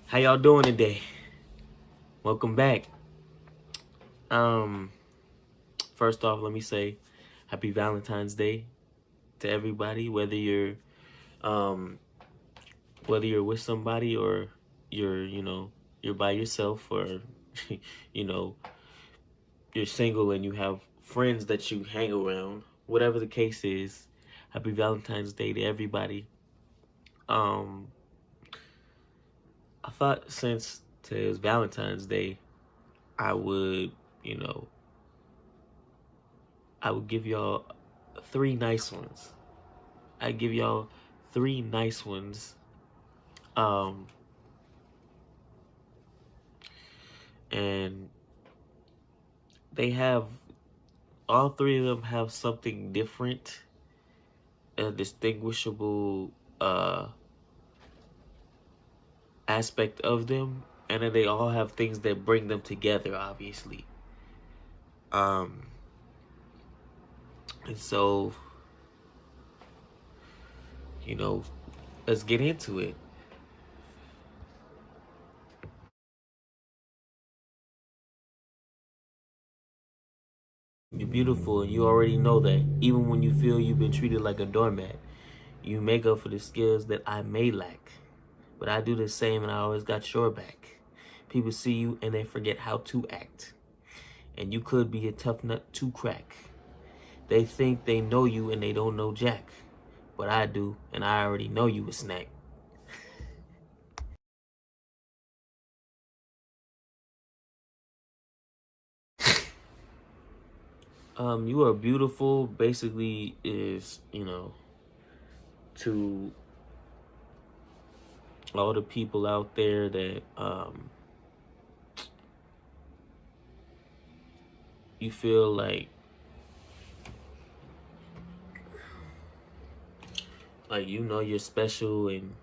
How y'all doing today? Welcome back. Um, First off, let me say happy Valentine's Day to everybody, um whether you're with somebody or you're by yourself or you know, you're single and you have friends that you hang around. Whatever the case is, happy Valentine's Day to everybody. Um, I thought since today is Valentine's Day, I would, you know, I would give y'all three nice ones. I give y'all three nice ones. Um, and they have all three of them have something different, a distinguishable uh aspect of them, and then they all have things that bring them together, obviously. Um, and so, you know, let's get into it. You're beautiful, and you already know that. Even when you feel you've been treated like a doormat, you make up for the skills that I may lack. But I do the same, and I always got your back. People see you and they forget how to act. And you could be a tough nut to crack. They think they know you and they don't know Jack. But I do, and I already know you a snack. You are beautiful basically is, to all the people out there that you feel like you're special, and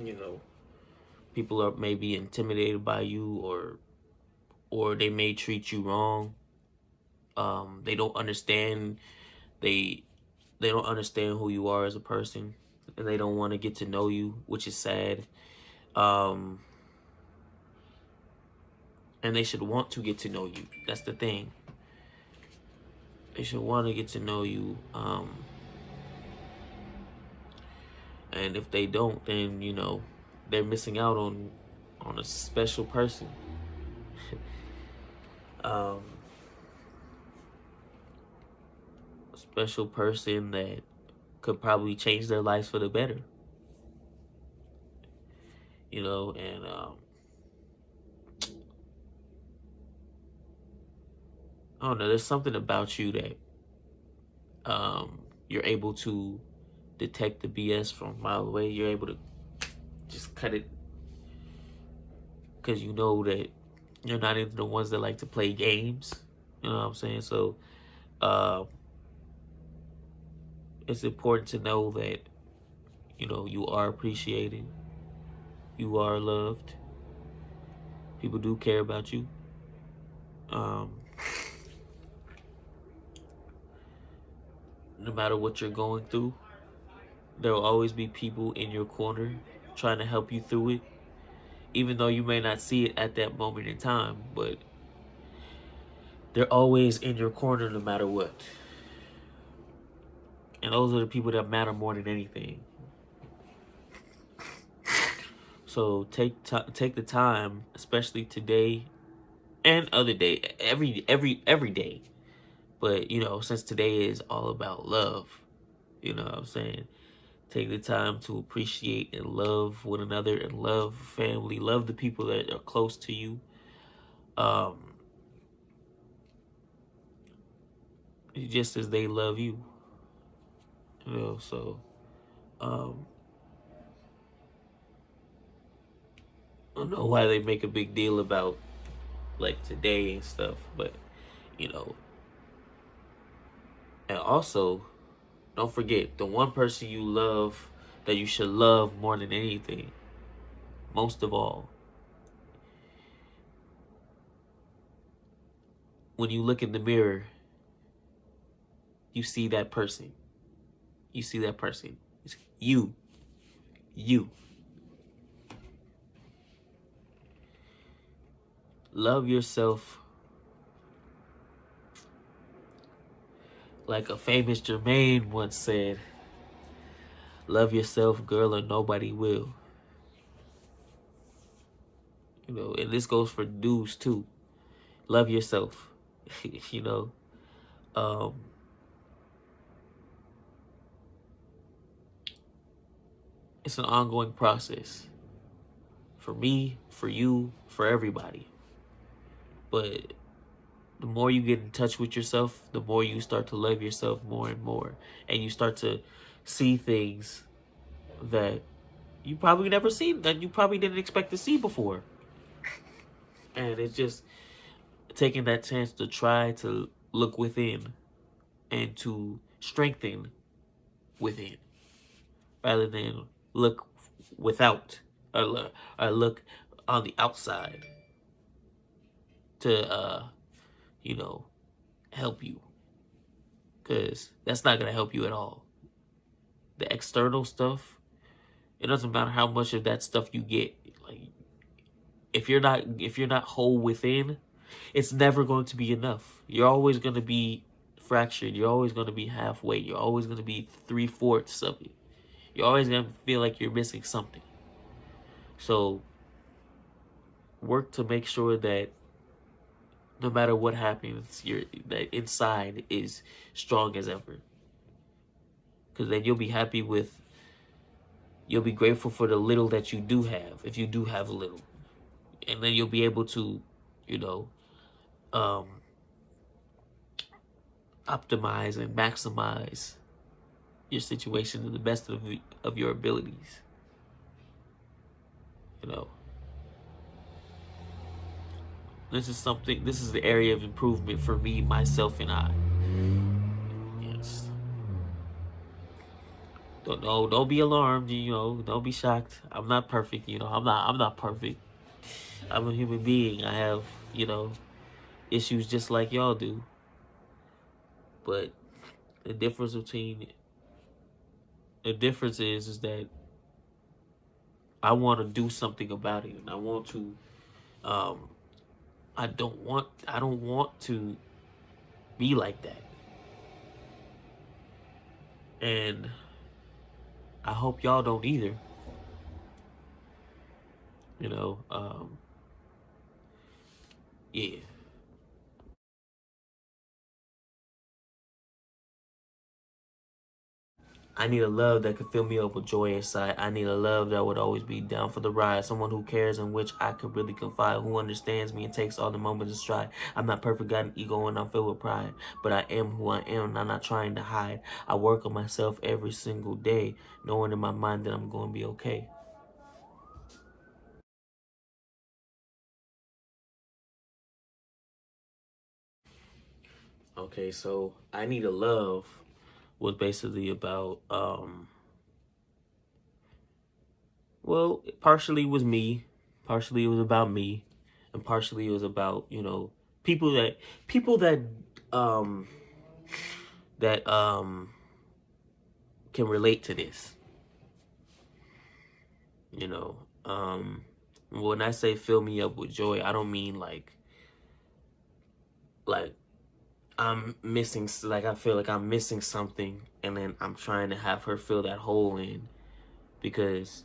you know people are maybe intimidated by you, or they may treat you wrong. They don't understand, they they don't understand who you are as a person, and they don't want to get to know you, which is sad. um and they should want to get to know you. That's the thing. They should want to get to know you. And if they don't, then they're missing out on a special person. um a special person that could probably change their lives for the better. And I don't know, there's something about you that you're able to detect the BS from a mile away. You're able to just cut it, because you know that you're not into the ones that like to play games. You know what I'm saying? So uh, it's important to know that you are appreciated, you are loved, people do care about you. Um, no matter what you're going through, there will always be people in your corner trying to help you through it, even though you may not see it at that moment in time. But they're always in your corner no matter what. And those are the people that matter more than anything. So take the time, especially today and other day, every day. But since today is all about love, you know what I'm saying? Take the time to appreciate and love one another, and love family, love the people that are close to you. Um, just as they love you. So um, I don't know why they make a big deal about like today and stuff, but you know, and also don't forget the one person you love that you should love more than anything, most of all. When you look in the mirror, you see that person. You see that person. It's you. You. Love yourself like a famous Jermaine once said, love yourself, girl, or nobody will. You know, and this goes for dudes too. Love yourself. you know, um, it's an ongoing process for me, for you, for everybody. But the more you get in touch with yourself, the more you start to love yourself more and more. And you start to see things that you probably never seen, that you probably didn't expect to see before. And it's just taking that chance to try to look within and to strengthen within rather than look without or look on the outside to you know, help you, because that's not going to help you at all. The external stuff, it doesn't matter how much of that stuff you get. Like, if you're not whole within, it's never going to be enough. You're always going to be fractured. You're always going to be halfway. You're always going to be 3/4 of it. You're always going to feel like you're missing something. So work to make sure that no matter what happens, that inside is strong as ever. Because then you'll be grateful for the little that you do have, if you do have little. And then you'll be able to, you know, um, optimize and maximize your situation to the best of your abilities. You know, this is the area of improvement for me, myself, and I. Yes. Don't be alarmed, you know, don't be shocked. I'm not perfect, you know, I'm not perfect. I'm a human being. I have, you know, issues just like y'all do. But the difference between the difference is that I want to do something about it, and I want to. Um, I don't want to be like that, and I hope y'all don't either. You know, yeah. I need a love that could fill me up with joy inside. I need a love that would always be down for the ride. Someone who cares, in which I could really confide, who understands me and takes all the moments to stride. I'm not perfect, got an ego, and I'm filled with pride. But I am who I am, and I'm not trying to hide. I work on myself every single day, knowing in my mind that I'm going to be okay. Okay, so I need a love was basically about, well, partially it was me, partially it was about me, and partially it was about, you know, people um that can relate to this, you know. When I say fill me up with joy, I don't mean like I'm missing, like I feel like I'm missing something and then I'm trying to have her fill that hole in, because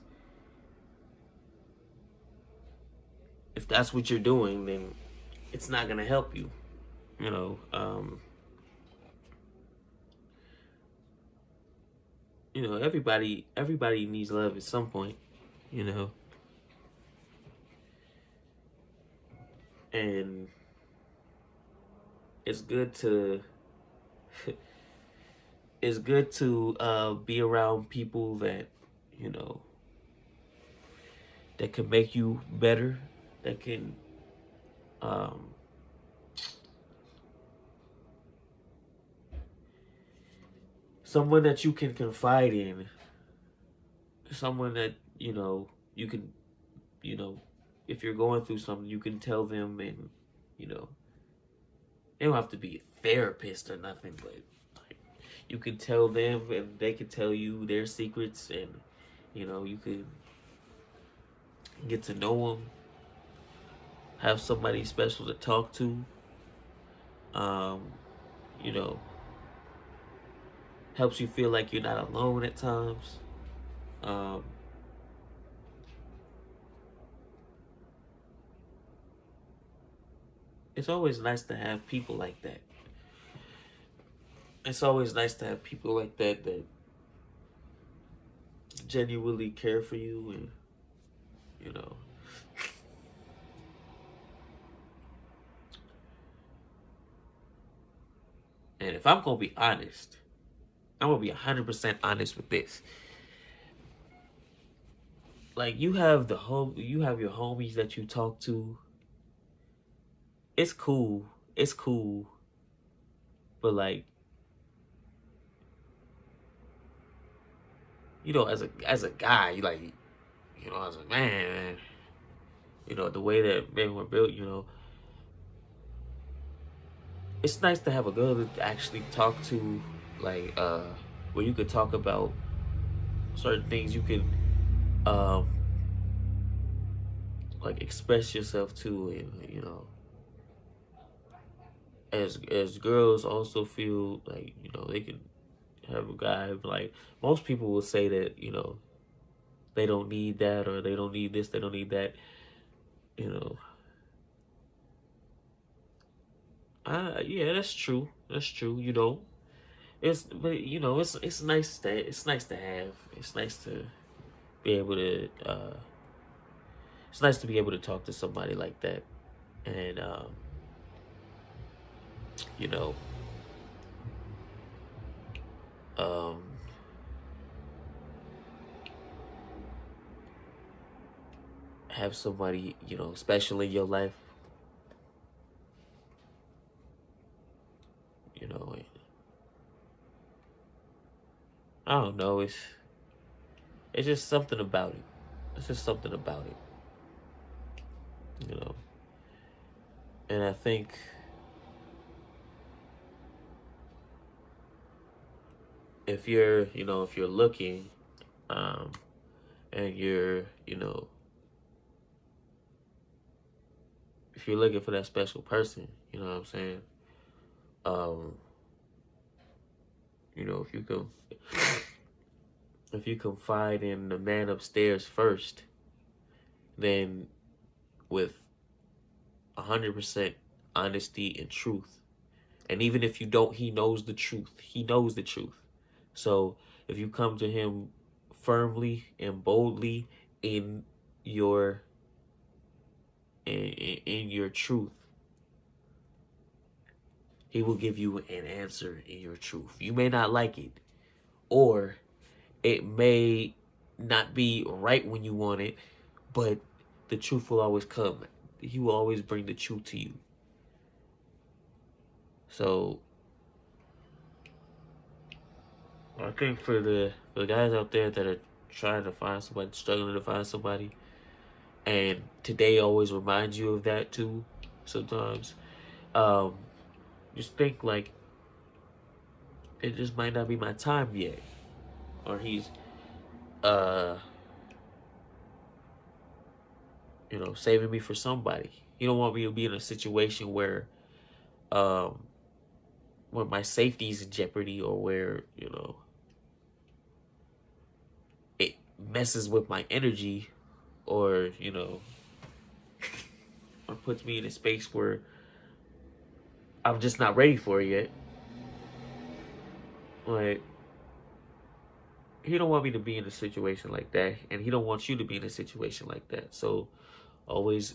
if that's what you're doing, then it's not gonna help you, you know. You know, everybody needs love at some point, you know. And it's good to it's good to be around people that, you know, that can make you better, that can um someone that you can confide in, someone that, you know, you can, you know, if you're going through something, you can tell them, and, you know, they don't have to be a therapist or nothing, but like, you can tell them and they can tell you their secrets, and, you know, you can get to know them, have somebody special to talk to. Um, you know, helps you feel like you're not alone at times. Um, it's always nice to have people like that. It's always nice to have people like that that genuinely care for you, and you know. And if I'm gonna be honest, I'm gonna be 100% honest with this. Like you have your homies that you talk to. It's cool. It's cool. But like, as a guy, you like, as a man, the way that men were built, it's nice to have a girl to actually talk to, like, where you could talk about certain things. You could, um, like, express yourself to, and as girls also feel like they can have a guy. Like, most people will say that they don't need that, or they don't need this, they don't need that. You know, yeah, that's true. That's true. But it's nice to have. It's nice to be able to. It's nice to be able to talk to somebody like that, and you know, um, have somebody special in your life. You know, I don't know. It's just something about it. It's just something about it. You know, and I think if you're looking, um, and if you're looking for that special person, you know what I'm saying? Um, if you confide in the man upstairs first, then with 100% honesty and truth, and even if you don't, he knows the truth. He knows the truth. So if you come to him firmly and boldly in your in your truth, he will give you an answer in your truth. You may not like it, or it may not be right when you want it, but the truth will always come. He will always bring the truth to you. So I think for the guys out there that are trying to find somebody, struggling to find somebody, and today always reminds you of that too. Sometimes, um, just think like it just might not be my time yet, or he's uh saving me for somebody. You don't want me to be in a situation um where my safety is in jeopardy, or where it messes with my energy, or or puts me in a space where I'm just not ready for it yet. Like, he don't want me to be in a situation like that, and he don't want you to be in a situation like that. So always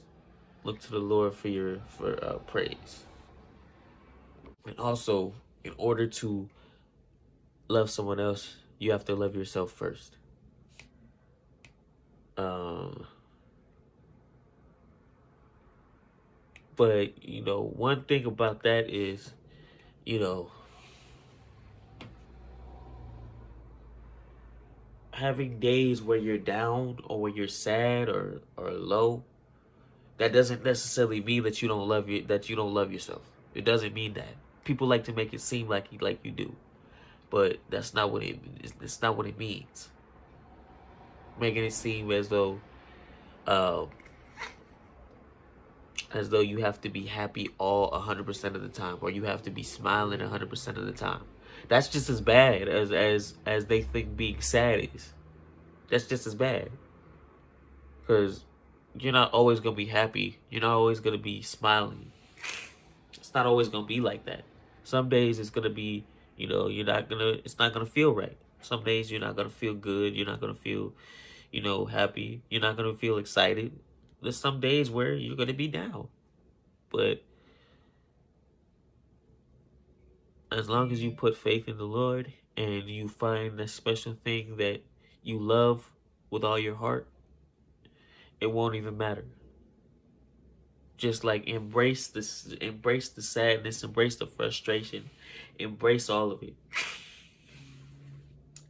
look to the Lord for praise. And also, in order to love someone else, you have to love yourself first. Um, but one thing about that is, you know, having days where you're down, or where you're sad, or low, that doesn't necessarily mean that you don't love yourself. It doesn't mean that. People like to make it seem like you do, but that's not what it's not what it means. Making it seem as though, uh, as though you have to be happy all 100% of the time, or you have to be smiling 100% of the time. That's just as bad as they think being sad is. That's just as bad, because you're not always gonna be happy. You're not always gonna be smiling. It's not always gonna be like that. Some days it's gonna be, you're not gonna. It's not gonna feel right. Some days you're not gonna feel good. You're not gonna feel, happy. You're not gonna feel excited. There's some days where you're gonna be down, but as long as you put faith in the Lord and you find that special thing that you love with all your heart, it won't even matter. Just like embrace this, embrace the sadness, embrace the frustration, embrace all of it.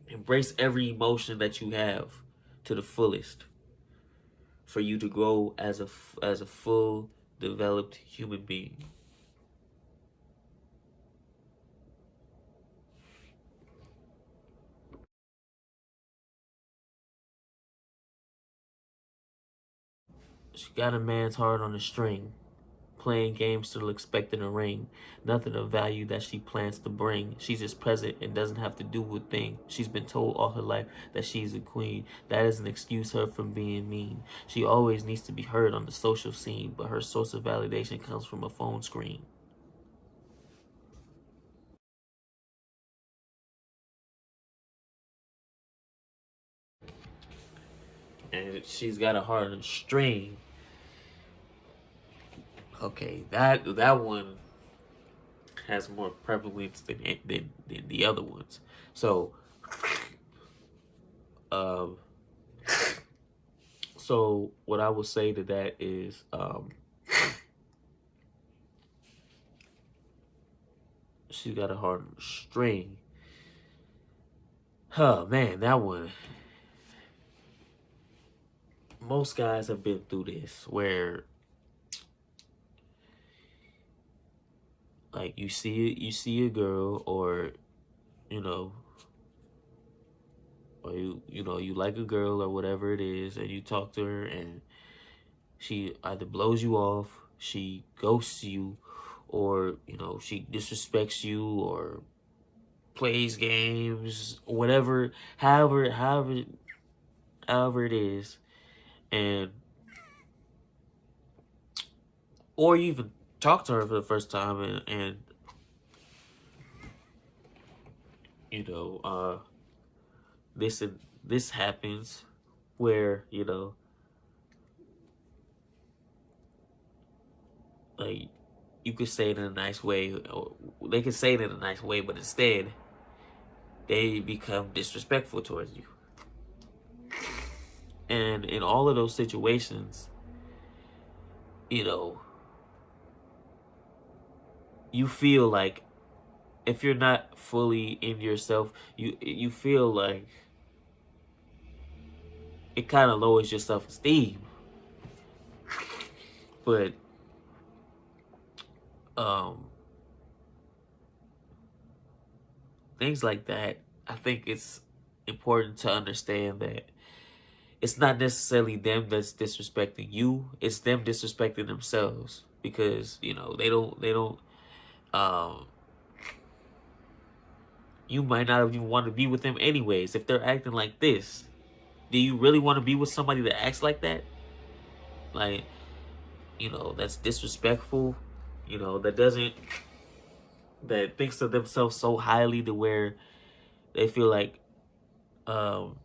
Embrace every emotion that you have to the fullest for you to grow as a full developed human being. She got a man's heart on a string, playing games still expecting a ring. Nothing of value that she plans to bring. She's just present and doesn't have to do a thing. She's been told all her life that she's a queen. That doesn't excuse her from being mean. She always needs to be heard on the social scene, but her source of validation comes from a phone screen. And she's got a heart on a string. Okay, that one has more prevalence than the other ones. So, um, so what I would say to that is, she's got a heart on a string. Oh man, that one. Most guys have been through this, where like you see a girl, or you know you like a girl or whatever it is, and you talk to her, and she either blows you off, she ghosts you, or she disrespects you, or plays games, whatever, however it is. And or you even talk to her for the first time, and you know this and this happens, where like you could say it in a nice way, or they could say it in a nice way, but instead they become disrespectful towards you. And in all of those situations, you know you feel like, if you're not fully in yourself, you feel like it kind of lowers your self-esteem. But um things like that, I think it's important to understand that it's not necessarily them that's disrespecting you, it's them disrespecting themselves, because they don't um you might not even want to be with them anyways if they're acting like this. Do you really want to be with somebody that acts like that? Like, that's disrespectful, that doesn't, that thinks of themselves so highly to where they feel um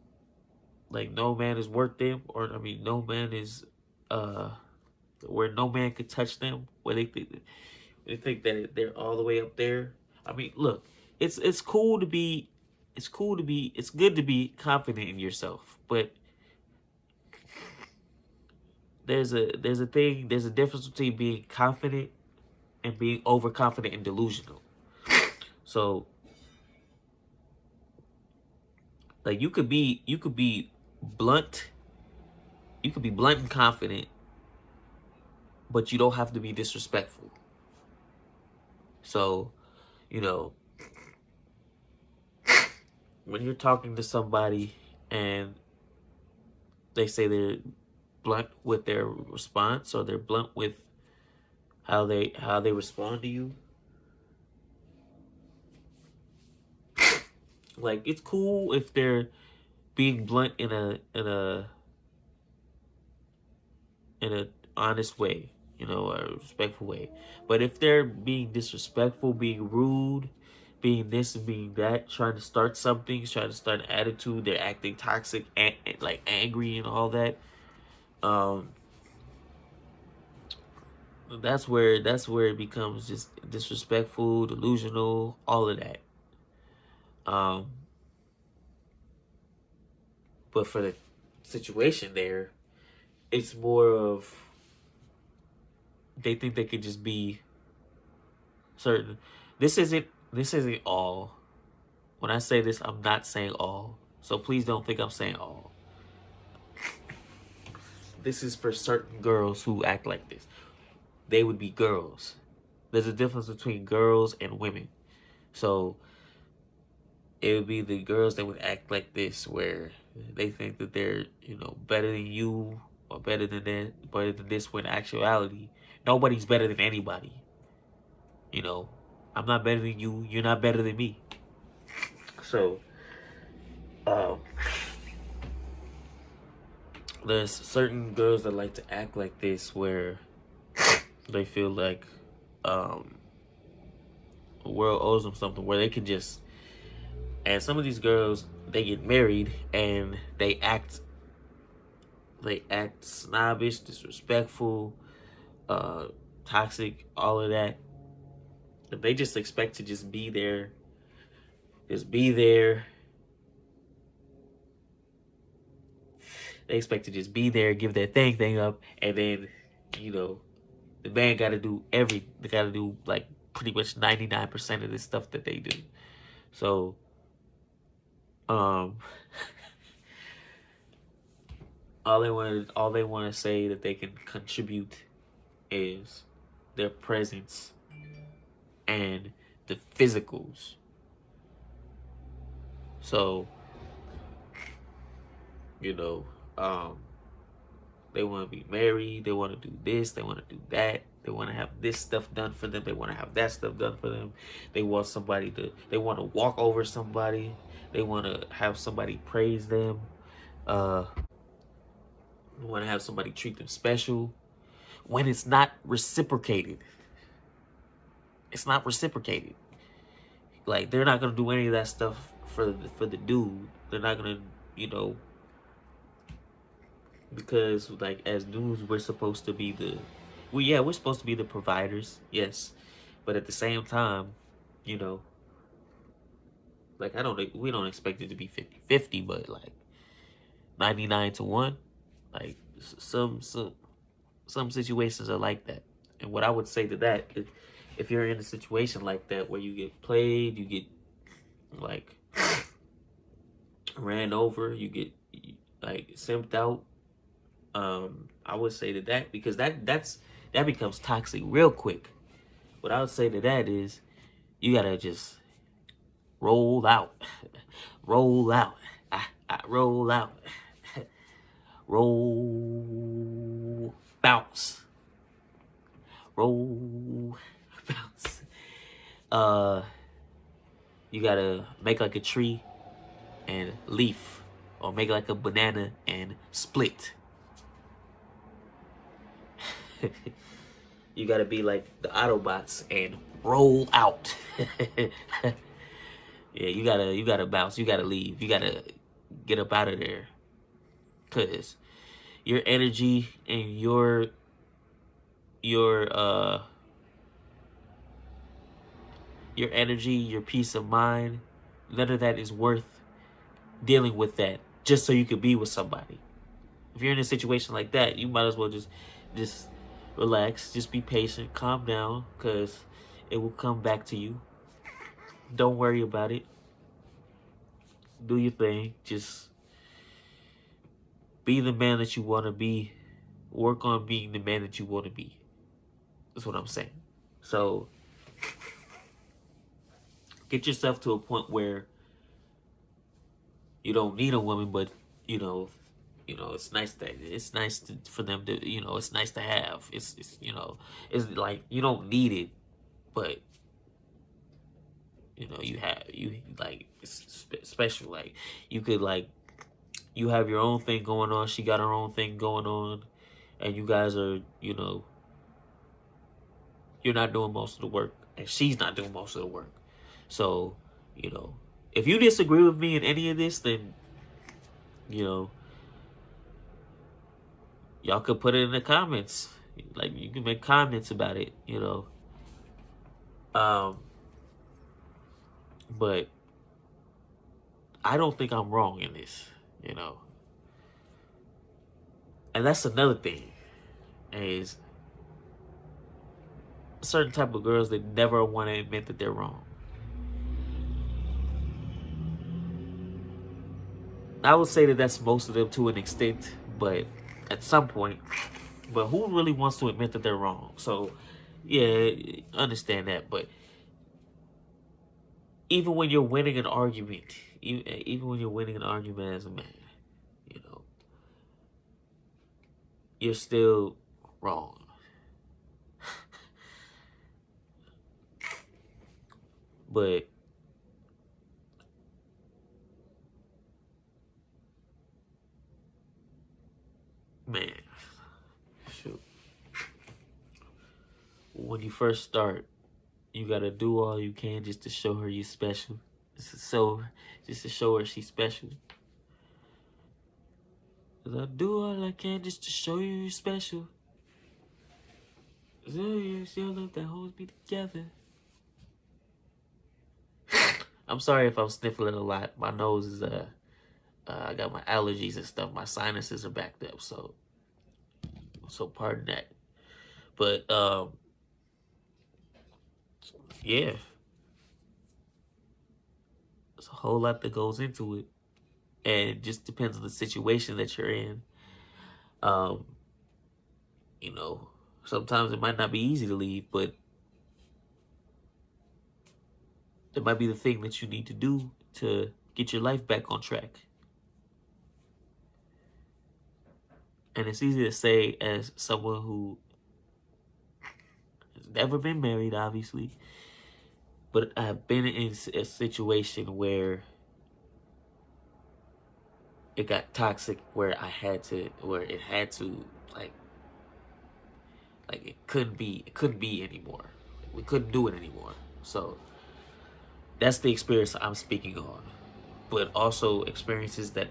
like no man is worth them, or I mean no man is uh where no man could touch them, where they think that they're all the way up there. I mean, look, it's cool to be, it's good to be confident in yourself, but there's a difference between being confident and being overconfident and delusional. So like you could be blunt, you could be blunt and confident, but you don't have to be disrespectful. So, you know, when you're talking to somebody and they say they're blunt with their response, or they're blunt with how they respond to you. Like, it's cool if they're being blunt in a honest way, a respectful way. But if they're being disrespectful, being rude, being this and being that, trying to start something, trying to start an attitude, they're acting toxic and like angry and all that. Um, that's where it becomes just disrespectful, delusional, all of that. Um, but for the situation there, it's more of they think they could just be certain. This isn't all. When I say this, I'm not saying all. So please don't think I'm saying all. This is for certain girls who act like this. They would be girls. There's a difference between girls and women. So it would be the girls that would act like this, where they think that they're, better than you or better than that, better than this. When in actuality, nobody's better than anybody. You know, I'm not better than you. You're not better than me. So, um, there's certain girls that like to act like this, where they feel like um, the world owes them something, where they can just. And some of these girls, they get married and they act snobbish, disrespectful, toxic, all of that. They just expect to just be there. They expect to just be there, give their thing up, and then, you know, the man got to do they got to do like pretty much 99% of the stuff that they do. So, um, all they want to say that they can contribute is their presence and the physicals. So, you know, um, they want to be married. They want to do this. They want to do that. They want to have this stuff done for them. They want to have that stuff done for them. They want somebody to. They want to walk over somebody. They want to have somebody praise them. They want to have somebody treat them special. When it's not reciprocated, it's not reciprocated. Like, they're not gonna do any of that stuff for the dude. They're not gonna, you know, because like as dudes, we're supposed to be we're supposed to be the providers, yes, but at the same time, you know, like we don't expect it to be 50-50, but like 99-1, like some situations are like that. And what I would say to that is, if you're in a situation like that where you get played, you get like ran over, you get like simped out, I would say to that, because that becomes toxic real quick. What I would say to that is, you gotta just roll out, roll out, roll out, roll, bounce, roll, bounce. Uh, you gotta make like a tree and leaf, or make like a banana and split. You gotta be like the Autobots and roll out. Yeah, you gotta bounce. You gotta leave. You gotta get up out of there, cause your energy and your uh your energy, your peace of mind, none of that is worth dealing with that just so you could be with somebody. If you're in a situation like that, you might as well just relax, just be patient, calm down, cause it will come back to you. Don't worry about it. Do your thing. Just be the man that you want to be. Work on being the man that you want to be. That's what I'm saying. So get yourself to a point where you don't need a woman, but you know you know, it's nice for them to, you know, it's nice to have. It's you know, it's like you don't need it, but you know, you like it's special. Like you could like you have your own thing going on. She got her own thing going on, and you guys are, you know, you're not doing most of the work, and she's not doing most of the work. So, you know, if you disagree with me in any of this, then you know, y'all could put it in the comments. Like you can make comments about it, you know. Um, but I don't think I'm wrong in this, you know. And that's another thing is certain type of girls that never want to admit that they're wrong. I would say that that's most of them to an extent, but at some point, but who really wants to admit that they're wrong? So, yeah, understand that. But even when you're winning an argument, even when you're winning an argument as a man, you know, you're still wrong. But man, shoot, when you first start, you gotta do all you can just to show her you're special. Just to show her she's special. 'Cause I do all I can just to show you you're special. So it's your love that holds me together. I'm sorry if I'm sniffling a lot. My nose is I got my allergies and stuff. My sinuses are backed up, so pardon that. But yeah, there's a whole lot that goes into it, and it just depends on the situation that you're in. Um, you know, sometimes it might not be easy to leave, but it might be the thing that you need to do to get your life back on track. And it's easy to say as someone who has never been married, obviously, but I've been in a situation where it got toxic, where it had to, like, it couldn't be anymore. We couldn't do it anymore. So that's the experience I'm speaking on, but also experiences that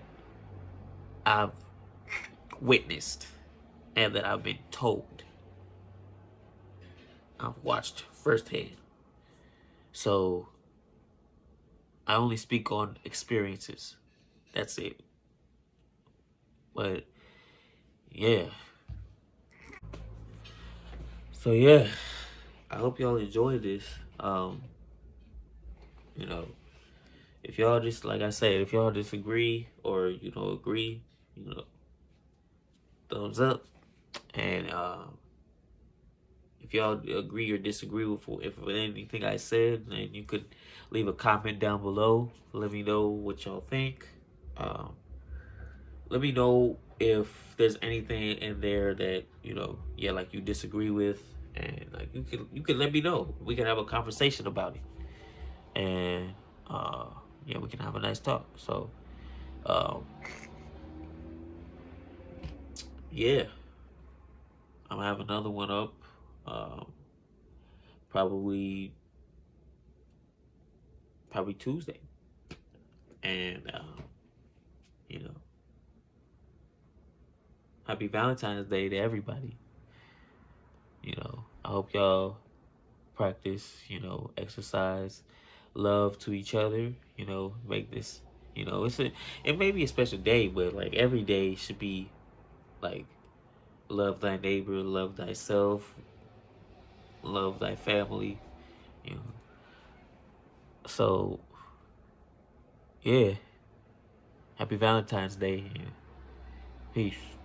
I've witnessed and that I've been told. I've watched firsthand. So I only speak on experiences. That's it. But yeah. So yeah. I hope y'all enjoyed this. Um, you know, if y'all just like I said, if y'all disagree or you know agree, you know, thumbs up. And if y'all agree or disagree with anything I said, then you could leave a comment down below. Let me know what y'all think. Um, let me know if there's anything in there that you know, yeah, like you disagree with, and like you can let me know. We can have a conversation about it, and yeah, we can have a nice talk. So, um, yeah, I'm gonna have another one up, um, probably Tuesday, and you know, happy Valentine's Day to everybody. You know, I hope y'all practice, you know, exercise, love to each other, you know, make this, you know, it may be a special day, but like every day should be like love thy neighbor, love thyself, love thy family, you know. So, yeah, happy Valentine's Day. And peace.